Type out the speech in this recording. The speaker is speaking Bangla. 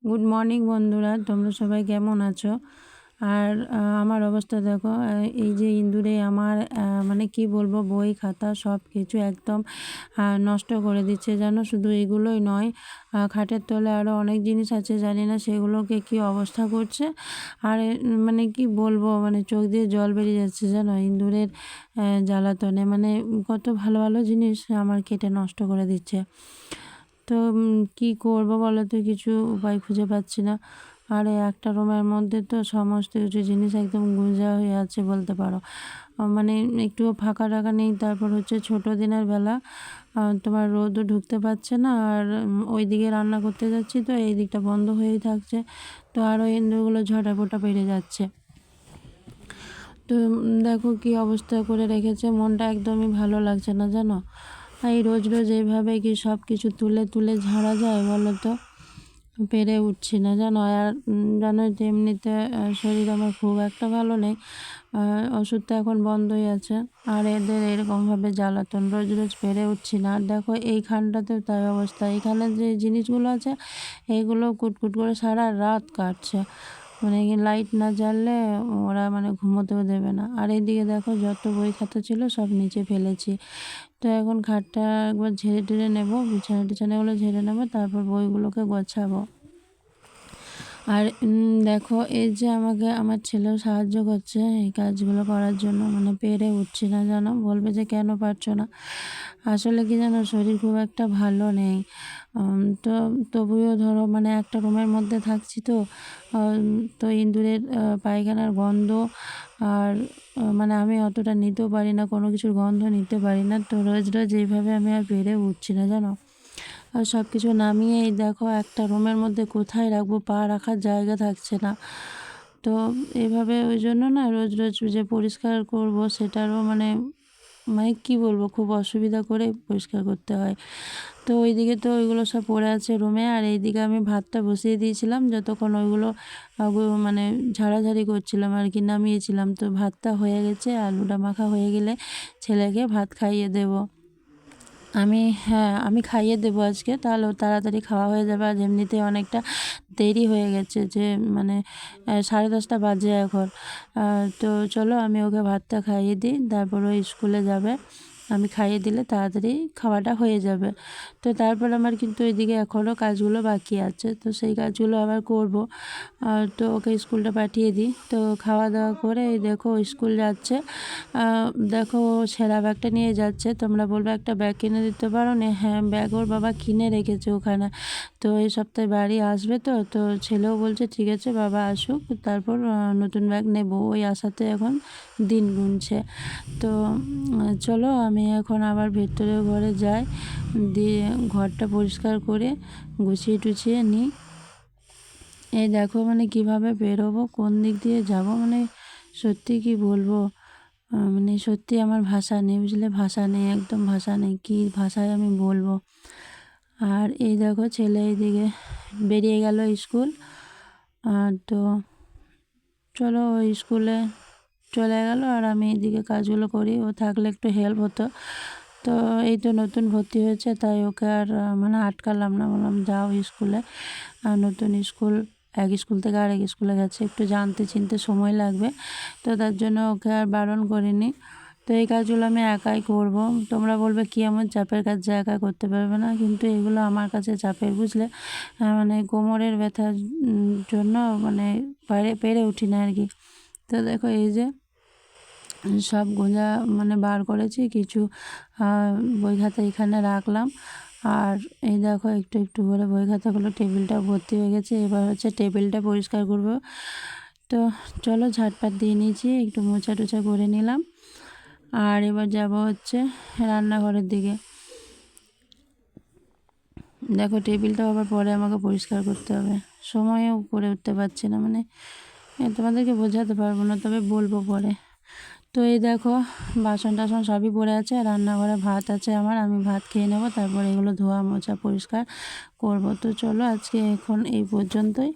গুড মর্নিং বন্ধুরা, তোমরা সবাই কেমন আছো? আর আমার অবস্থা দেখো। এই যে ইঁদুরে আমার মানে কি বলবো, বই খাতা সব কিছু একদম নষ্ট করে দিচ্ছে জানো। শুধু এগুলোই নয়, খাটের তলে আরও অনেক জিনিস আছে, জানি না সেগুলোকে কি অবস্থা করছে। আর মানে কি বলবো, মানে চোখ দিয়ে জল বেরিয়ে যাচ্ছে জানো ইঁদুরের জ্বালাতনে। মানে কত ভালো ভালো জিনিস আমার কেটে নষ্ট করে দিচ্ছে। তো কি করব বলো তো, কিছু উপায় খুঁজে পাচ্ছি না। আর এই একটা রুমের মধ্যে তো সমস্ত কিছু জিনিস একদম গুঁজা হয়ে আছে বলতে পারো। মানে একটুও ফাঁকা টাকা নেই। তারপর হচ্ছে ছোট দিনের বেলা, তোমার রোদও ঢুকতে পারছে না। আর ওই দিকে রান্না করতে যাচ্ছি তো এই দিকটা বন্ধ হয়েই থাকছে। তো আরও ইঁদুরগুলো ঝটাপটা পেরে যাচ্ছে। তো দেখো কি অবস্থা করে রেখেছে, মনটা একদমই ভালো লাগছে না জানো। এই রোজ রোজ এইভাবে কি সব কিছু তুলে তুলে ঝাড়া যায় বলো তো? পেরে উঠছি না জানো। আর জানো যে এমনিতে শরীর আমার খুব একটা ভালো নেই। ওষুধ তো এখন বন্ধই আছে। আর এদের এরকমভাবে জ্বালাতন রোজ রোজ পেরে উঠছি না। আর দেখো এইখানটাতেও তাই অবস্থা। এখানে যে জিনিসগুলো আছে এইগুলো কুটকুট করে সারা রাত কাটছে। মানে লাইট না জ্বাললে ওরা মানে ঘুমোতেও দেবে না। আর এইদিকে দেখো যত বই খাতা ছিল সব নিচে ফেলেছি। তো এখন খাটটা একবার ঝেড়ে টেড়ে নেবো, বিছানা টিছানাগুলো ঝেড়ে নেবো, তারপর বইগুলোকে গোছাবো। আর দেখো এই যে আমাকে আমার ছেলেও সাহায্য করছে এই কাজগুলো করার জন্য। মানে পেরে উঠছি না জানো। বলবে যে কেন পারছো না। আসলে কি জানো, শরীর খুব একটা ভালো নেই। তো তবুও ধরো মানে একটা রুমের মধ্যে থাকছি তো। তো ইঁদুরের পায়খানার গন্ধ আর মানে আমি অতটা নিতেও পারি না, কোনো কিছুর গন্ধ নিতে পারি না। তো রোজ রোজ এইভাবে আমি আর পেরে উঠছি না জানো। আর সব কিছু নামিয়ে এই দেখো একটা রুমের মধ্যে কোথায় রাখবো, পা রাখার জায়গা থাকছে না। তো এভাবে ওই জন্য না রোজ রোজ যে পরিষ্কার করব সেটারও মানে মানে কি বলবো, খুব অসুবিধা করে পরিষ্কার করতে হয়। তো ওইদিকে তো ওইগুলো সব পড়ে আছে রুমে। আর এইদিকে আমি ভাতটা বসিয়ে দিয়েছিলাম, যতক্ষণ ওইগুলো মানে ঝাড়াঝাড়ি করছিলাম আর কি, নামিয়েছিলাম। তো ভাতটা হয়ে গেছে, আলুটা মাখা হয়ে গেলে ছেলেকে ভাত খাইয়ে দেবো আমি। হ্যাঁ, আমি খাইয়ে দেবো আজকে, তাহলে তাড়াতাড়ি খাওয়া হয়ে যাবে। আর এমনিতে অনেকটা দেরি হয়ে গেছে, যে মানে 10:30 বাজে এখন। তো চলো আমি ওকে ভাতটা খাইয়ে দিই, তারপর ও স্কুলে যাবে। আমি খাইয়ে দিলে তাড়াতাড়ি খাওয়াটা হয়ে যাবে। তো তারপর আমার কিন্তু ওইদিকে এখনও কাজগুলো বাকি আছে, তো সেই কাজগুলো আবার করব। তো ওকে স্কুলটা পাঠিয়ে দিই। তো খাওয়া দাওয়া করে এই দেখো স্কুল যাচ্ছে। দেখো ও সেরা ব্যাগটা নিয়ে যাচ্ছে। তোমরা বলবে একটা ব্যাগ কিনে দিতে পারো না। হ্যাঁ, ব্যাগ ওর বাবা কিনে রেখেছে ওখানে। তো এই সপ্তাহে বাড়ি আসবে তো তো ছেলেও বলছে ঠিক আছে বাবা আসুক, তারপর নতুন ব্যাগ নেব। ওই আশাতে এখন দিন গুনছে। তো চলো আমি এখন আবার ভেতরে ঘরে যাই, দিয়ে ঘরটা পরিষ্কার করে গুছিয়ে টুছিয়ে নিই। এই দেখো মানে কিভাবে বেরোবো, কোন দিক দিয়ে যাব, মানে সত্যি কি বলবো। মানে সত্যি আমার ভাষা নেই, বুঝলে, ভাষা নেই, একদম ভাষা নেই, কী ভাষায় আমি বলবো। আর এই দেখো ছেলে এইদিকে বেরিয়ে গেল স্কুল। তো চলো ওই স্কুলে চলে গেল, আর আমি এইদিকে কাজগুলো করি। ও থাকলে একটু হেল্প হতো। তো এই তো নতুন ভর্তি হয়েছে, তাই ওকে আর মানে আটকালাম না, বললাম যাও স্কুলে। নতুন স্কুল, এক স্কুল থেকে আরেক স্কুলে গেছে, একটু জানতে চিনতে সময় লাগবে। তো তার জন্য ওকে আর বারণ করিনি। তো এই কাজগুলো আমি একাই করব। তোমরা বলবে কি এমন চাপের কাজ যে একা করতে পারবে না, কিন্তু এগুলো আমার কাছে চাপের, বুঝলে। মানে কোমরের ব্যথার জন্য মানে পেরে উঠি না আর কি। তো দেখো এই যে সব গোঁজা মানে বার করেছি, কিছু বই খাতা এখানে রাখলাম। আর এই দেখো একটু একটু করে বই খাতাগুলো, টেবিলটা ভর্তি হয়ে গেছে। এবার হচ্ছে টেবিলটা পরিষ্কার করব। তো চলো ঝাটপাট দিয়ে নিয়েছি, একটু মোছা টোছা করে নিলাম। আর এবার যাব হচ্ছে রান্নাঘরের দিকে। দেখো টেবিলটাও আবার পরে আমাকে পরিষ্কার করতে হবে, সময়ও করে উঠতে পারছি না। মানে তোমাদেরকে বোঝাতে পারবো না, তবে বলবো পরে। তো এই দেখো বাসন টাসন সবই পড়ে আছে, রান্নাঘরে ভাত আছে আমার, আমি ভাত খেয়ে নেবো, তারপর এগুলো ধোয়া মোছা পরিষ্কার করব। তো চলো আজকে এখন এই পর্যন্তই।